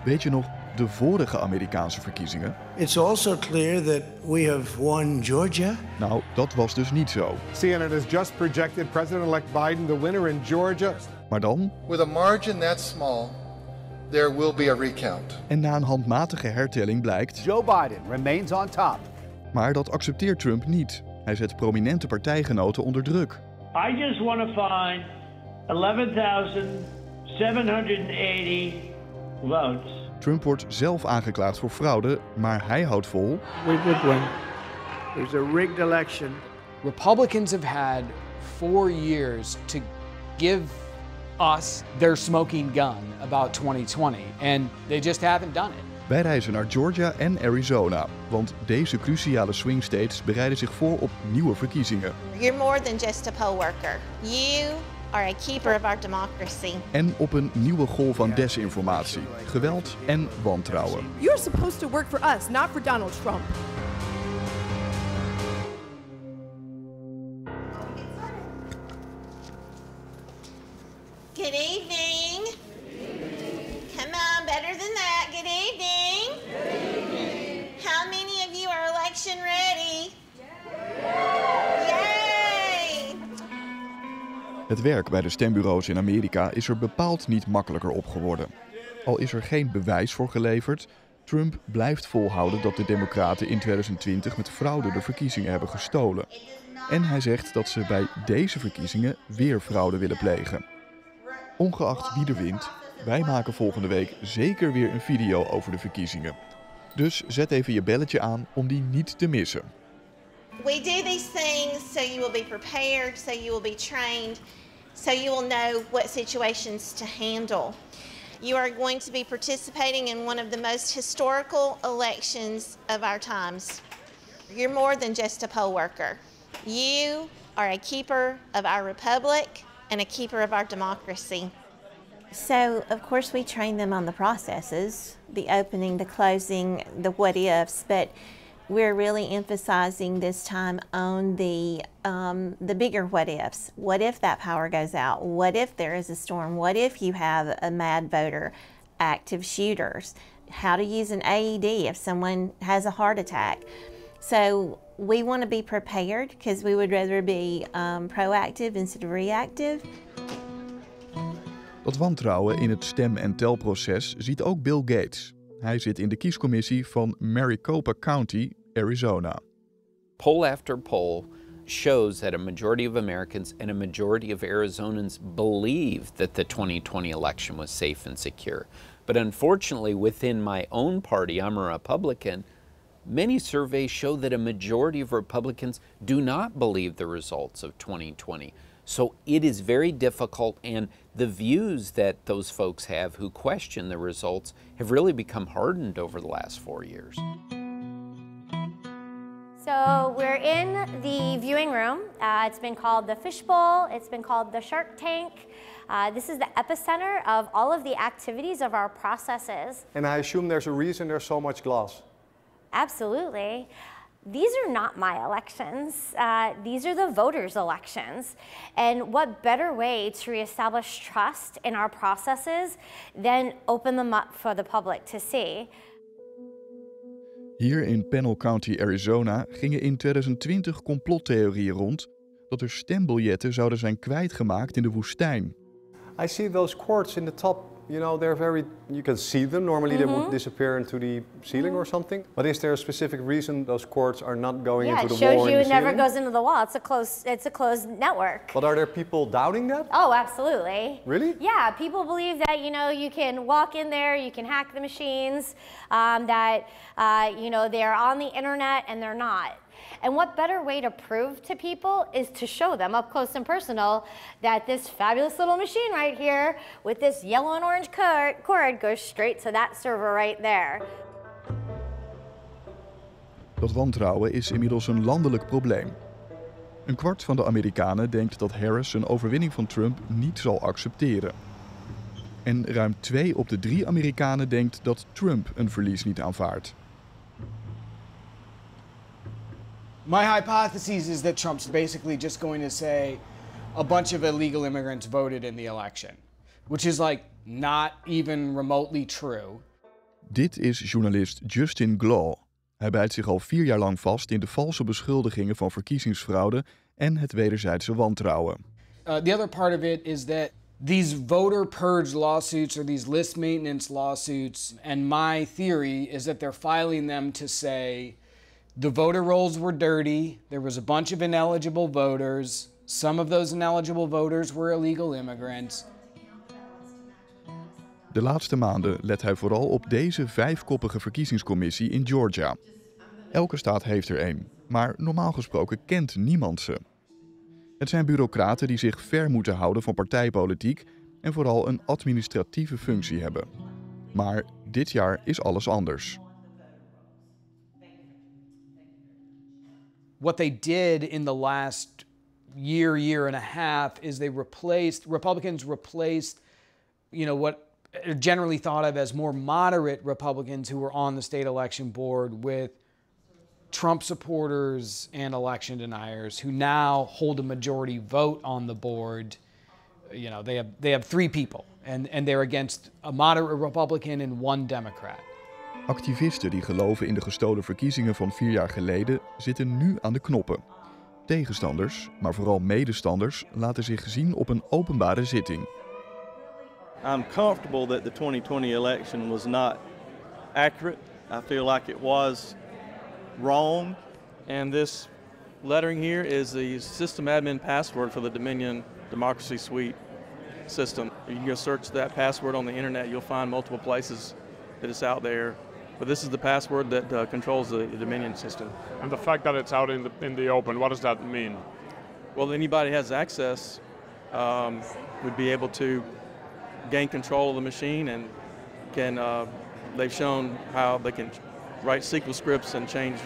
Weet je nog de vorige Amerikaanse verkiezingen? It's also clear that we have won Georgia. Nou, dat was dus niet zo. CNN has just projected President-elect Biden the winner in Georgia. Maar dan? With a margin that small, there will be a recount. En na een handmatige hertelling blijkt... Joe Biden remains on top. Maar dat accepteert Trump niet. Hij zet prominente partijgenoten onder druk. I just want to find 11,780 votes. Trump wordt zelf aangeklaagd voor fraude, maar hij houdt vol. We did win. It was a rigged election. Republicans have had 4 years to give us their smoking gun about 2020, and they just haven't done it. Wij reizen naar Georgia en Arizona, want deze cruciale swing states bereiden zich voor op nieuwe verkiezingen. You're more than just a poll worker. You are a keeper of our democracy. En op een nieuwe golf van desinformatie, geweld en wantrouwen. You're supposed to work for us, not for Donald Trump. Good evening. Come on, better than that. Good evening. How many of you are election ready? Yay! Het werk bij de stembureaus in Amerika is er bepaald niet makkelijker op geworden. Al is er geen bewijs voor geleverd, Trump blijft volhouden dat de Democraten in 2020 met fraude de verkiezingen hebben gestolen. En hij zegt dat ze bij deze verkiezingen weer fraude willen plegen. Ongeacht wie er wint, wij maken volgende week zeker weer een video over de verkiezingen. Dus zet even je belletje aan om die niet te missen. We do these things so you will be prepared, so you will be trained, so you will know what situations to handle. You are going to be participating in one of the most historical elections of our times. You're more than just a poll worker. You are a keeper of our republic and a keeper of our democracy. So, of course, we train them on the processes, the opening, the closing, the what ifs, but we're really emphasizing this time on the bigger what ifs. What if that power goes out? What if there is a storm? What if you have a mad voter, active shooters? How to use an AED if someone has a heart attack? So we want to be prepared because we would rather be proactive instead of reactive. Dat wantrouwen in het stem- en telproces ziet ook Bill Gates. Hij zit in de kiescommissie van Maricopa County, Arizona. Poll after poll shows that a majority of Americans and a majority of Arizonans believe that the 2020 election was safe and secure. But unfortunately, within my own party, I'm a Republican, many surveys show that a majority of Republicans do not believe the results of 2020. So it is very difficult, and the views that those folks have who question the results have really become hardened over the last 4 years. So we're in the viewing room. It's been called the fishbowl. It's been called the Shark Tank. This is the epicenter of all of the activities of our processes. And I assume there's a reason there's so much glass. Absolutely. These are not my elections. These are the voters' elections. And what better way to reestablish trust in our processes than open them up for the public to see? Hier in Panel County, Arizona, gingen in 2020 complottheorieën rond dat er stembiljetten zouden zijn kwijtgemaakt in de woestijn. I see those quartz in the top. You know, they're very, you can see them. Normally they would disappear into the ceiling or something. But is there a specific reason those quartz are not going into the wall? Yeah, it shows you it never goes into the wall. It's a closed network. But are there people doubting that? Oh, absolutely. Really? Yeah, people believe that, you know, you can walk in there, you can hack the machines, you know, they're on the internet and they're not. And what better way to prove to people is to show them up close and personal that this fabulous little machine right here with this yellow and orange cord goes straight to that server right there. Dat wantrouwen is inmiddels een landelijk probleem. Een kwart van de Amerikanen denkt dat Harris een overwinning van Trump niet zal accepteren. En ruim 2 op de 3 Amerikanen denkt dat Trump een verlies niet aanvaardt. My hypothesis is that Trump's basically just going to say a bunch of illegal immigrants voted in the election, which is like not even remotely true. Dit is journalist Justin Glaw. Hij bijt zich al 4 jaar lang vast in de valse beschuldigingen van verkiezingsfraude en het wederzijdse wantrouwen. The other part of it is that these voter purge lawsuits or these list maintenance lawsuits, and my theory is that they're filing them to say the voter rolls were dirty, there was a bunch of ineligible voters, some of those ineligible voters were illegal immigrants. De laatste maanden let hij vooral op deze 5-koppige verkiezingscommissie in Georgia. Elke staat heeft er één, maar normaal gesproken kent niemand ze. Het zijn bureaucraten die zich ver moeten houden van partijpolitiek en vooral een administratieve functie hebben. Maar dit jaar is alles anders. What they did in the last year and a half is Republicans replaced, what are generally thought of as more moderate Republicans who were on the state election board with Trump supporters and election deniers who now hold a majority vote on the board. They have 3 people and they're against a moderate Republican and 1 Democrat. Activisten die geloven in de gestolen verkiezingen van 4 jaar geleden zitten nu aan de knoppen. Tegenstanders, maar vooral medestanders, laten zich zien op een openbare zitting. I'm comfortable that the 2020 election was not accurate. I feel like it was wrong. And this lettering here is the system admin password for the Dominion Democracy Suite system. You can go search that password on the internet. You'll find multiple places that it's out there. But this is the password that controls the Dominion system. And the fact that it's out in the open, what does that mean? Well, anybody has access would be able to gain control of the machine and they've shown how they can write SQL scripts and change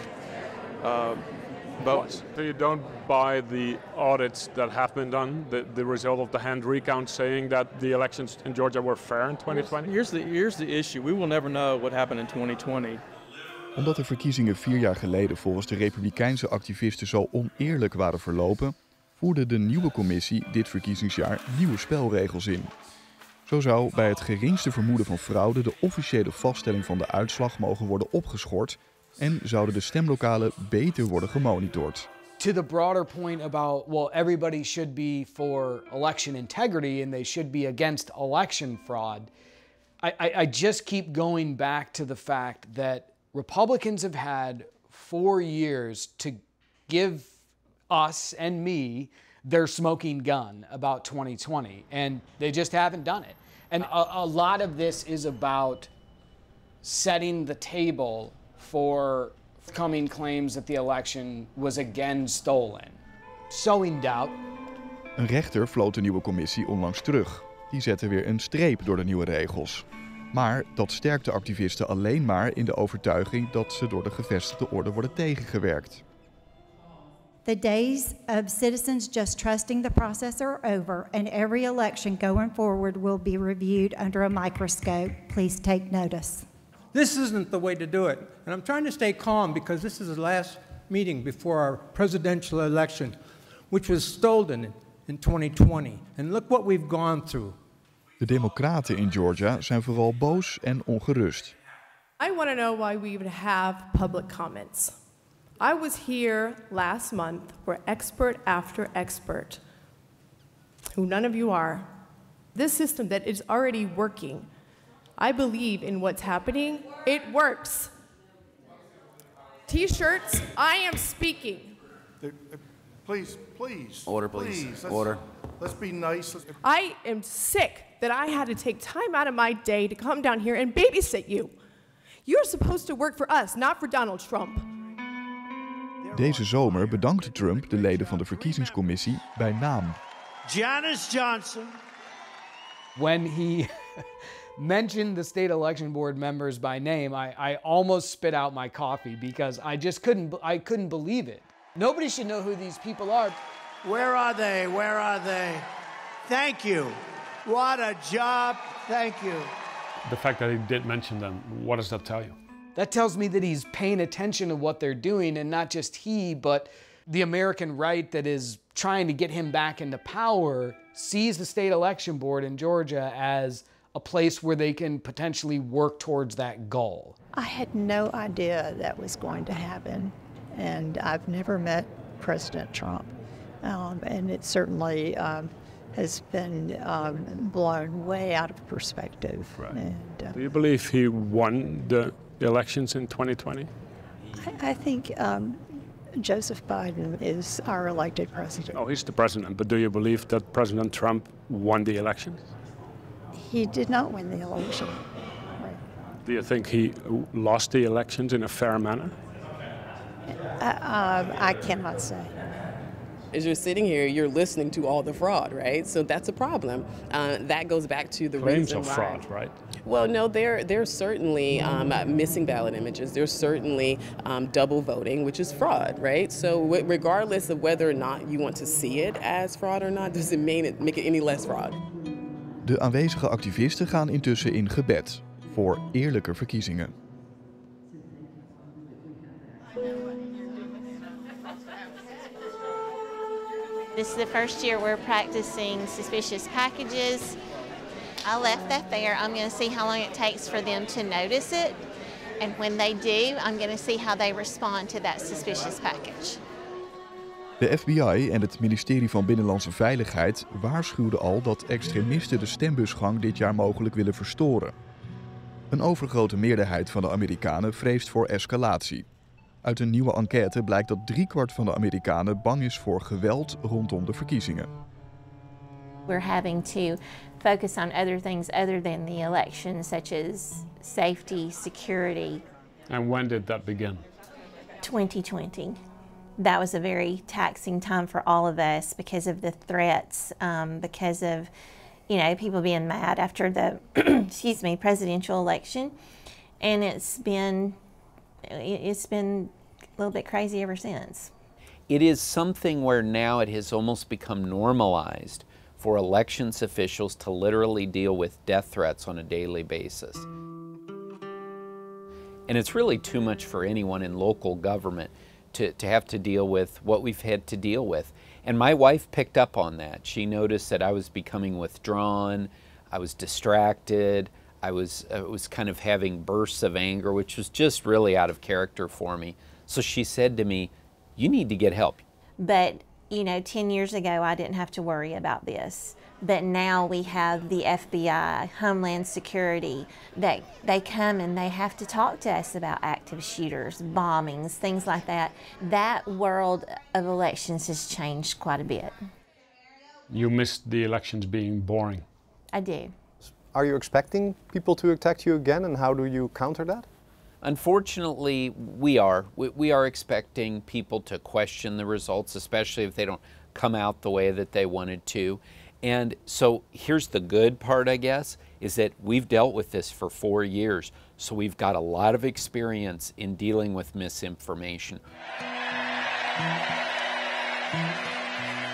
votes. So you don't buy the audits that have been done, the result of the hand recount saying that the elections in Georgia were fair in 2020? Here's the issue. We will never know what happened in 2020. Omdat de verkiezingen 4 jaar geleden volgens de Republikeinse activisten zo oneerlijk waren verlopen, voerde de nieuwe commissie dit verkiezingsjaar nieuwe spelregels in. Zo zou bij het geringste vermoeden van fraude de officiële vaststelling van de uitslag mogen worden opgeschort en zouden de stemlokalen beter worden gemonitord. To the broader point about, everybody should be for election integrity and they should be against election fraud, I just keep going back to the fact that Republicans have had 4 years to give us and me their smoking gun about 2020, and they just haven't done it. And a lot of this is about setting the table for coming claims that the election was again stolen. Sowing doubt. Een rechter floot de nieuwe commissie onlangs terug. Die zette weer een streep door de nieuwe regels. Maar dat sterkt de activisten alleen maar in de overtuiging dat ze door de gevestigde orde worden tegengewerkt. The days of citizens just trusting the process are over, and every election going forward will be reviewed under a microscope. Please take notice. This isn't the way to do it. And I'm trying to stay calm because this is the last meeting before our presidential election, which was stolen in 2020. And look what we've gone through. De democraten in Georgia zijn vooral boos en ongerust. I want to know why we would have public comments. I was here last month where expert after expert, who none of you are, this system that is already working, I believe in what's happening, it works. T-shirts, I am speaking. Please. Order, please. Order. Let's be nice. I am sick that I had to take time out of my day to come down here and babysit you. You're supposed to work for us, not for Donald Trump. Deze zomer bedankte Trump de leden van de verkiezingscommissie bij naam. Janice Johnson. When he mentioned the state election board members by name, I almost spit out my coffee because I couldn't believe it. Nobody should know who these people are. Where are they? Where are they? Thank you. What a job. Thank you. The fact that he did mention them, what does that tell you? That tells me that he's paying attention to what they're doing, and not just he, but the American right that is trying to get him back into power sees the state election board in Georgia as a place where they can potentially work towards that goal? I had no idea that was going to happen, and I've never met President Trump, and it certainly has been blown way out of perspective. Right. And, do you believe he won the elections in 2020? I think Joseph Biden is our elected president. Oh, he's the president, but do you believe that President Trump won the elections? He did not win the election. Do you think he lost the elections in a fair manner? I cannot say. As you're sitting here, you're listening to all the fraud, right? So that's a problem. That goes back to the Claims reason of why. fraud, right? Well, no, there's certainly missing ballot images. There's certainly double voting, which is fraud, right? So regardless of whether or not you want to see it as fraud or not, doesn't make it any less fraud. De aanwezige activisten gaan intussen in gebed voor eerlijke verkiezingen. This is the first year we're practicing suspicious packages. I left that there. I'm going to see how long it takes for them to notice it. And when they do, I'm going to see how they respond to that suspicious package. De FBI en het ministerie van Binnenlandse Veiligheid waarschuwden al dat extremisten de stembusgang dit jaar mogelijk willen verstoren. Een overgrote meerderheid van de Amerikanen vreest voor escalatie. Uit een nieuwe enquête blijkt dat 3/4 van de Amerikanen bang is voor geweld rondom de verkiezingen. We're having to focus on other things other than the election, such as safety, security. And when did that begin? 2020. That was a very taxing time for all of us because of the threats, because of, people being mad after the, presidential election. And it's been a little bit crazy ever since. It is something where now it has almost become normalized for elections officials to literally deal with death threats on a daily basis. And it's really too much for anyone in local government to have to deal with what we've had to deal with. And my wife picked up on that. She noticed that I was becoming withdrawn, I was distracted, I was kind of having bursts of anger, which was just really out of character for me. So she said to me, "You need to get help." But, 10 years ago, I didn't have to worry about this. But now we have the FBI, Homeland Security, that they come and they have to talk to us about active shooters, bombings, things like that. That world of elections has changed quite a bit. You missed the elections being boring. I do. Are you expecting people to attack you again, and how do you counter that? Unfortunately, we are. We are expecting people to question the results, especially if they don't come out the way that they wanted to. And so here's the good part, I guess, is that we've dealt with this for 4 years. So we've got a lot of experience in dealing with misinformation.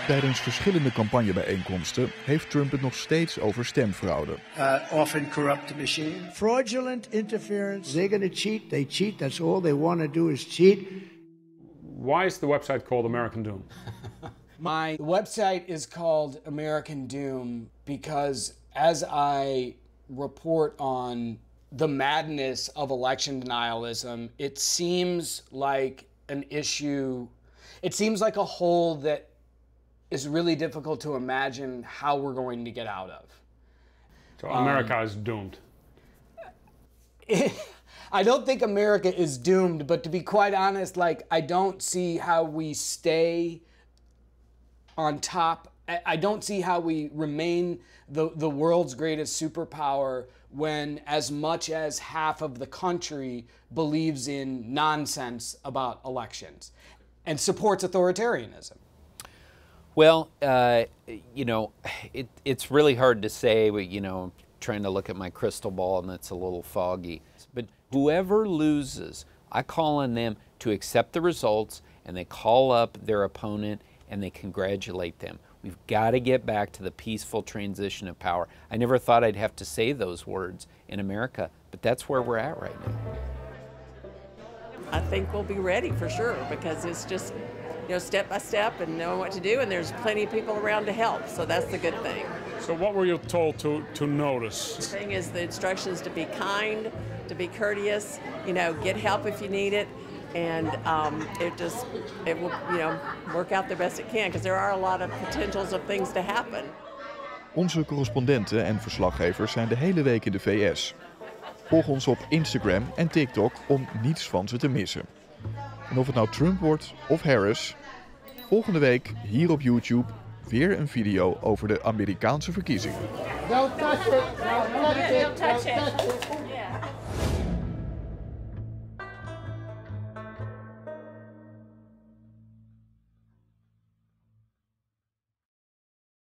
Tijdens verschillende campagnebijeenkomsten heeft Trump het nog steeds over stemfraude. Often corrupt the machine. Fraudulent interference. They're going to cheat. They cheat. That's all they want to do is cheat. Why is the website called American Doom? My website is called American Doom because as I report on the madness of election denialism, it seems like an issue, it seems like a hole that is really difficult to imagine how we're going to get out of. So America is doomed. I don't think America is doomed, but to be quite honest, I don't see how we stay on top. I don't see how we remain the world's greatest superpower when as much as half of the country believes in nonsense about elections and supports authoritarianism. Well, it's really hard to say, I'm trying to look at my crystal ball and it's a little foggy. But whoever loses, I call on them to accept the results, and they call up their opponent and they congratulate them. We've got to get back to the peaceful transition of power. I never thought I'd have to say those words in America, but that's where we're at right now. I think we'll be ready for sure, because it's just, step by step and knowing what to do, and there's plenty of people around to help, so that's the good thing. So what were you told to notice? The thing is, the instructions to be kind, to be courteous, get help if you need it, and it will, work out the best it can, because there are a lot of potentials of things to happen. Onze correspondenten en verslaggevers zijn de hele week in de VS. Volg ons op Instagram en TikTok om niets van ze te missen. En of het nou Trump wordt of Harris, volgende week hier op YouTube weer een video over de Amerikaanse verkiezingen. Don't touch it. Don't touch it. Don't touch it.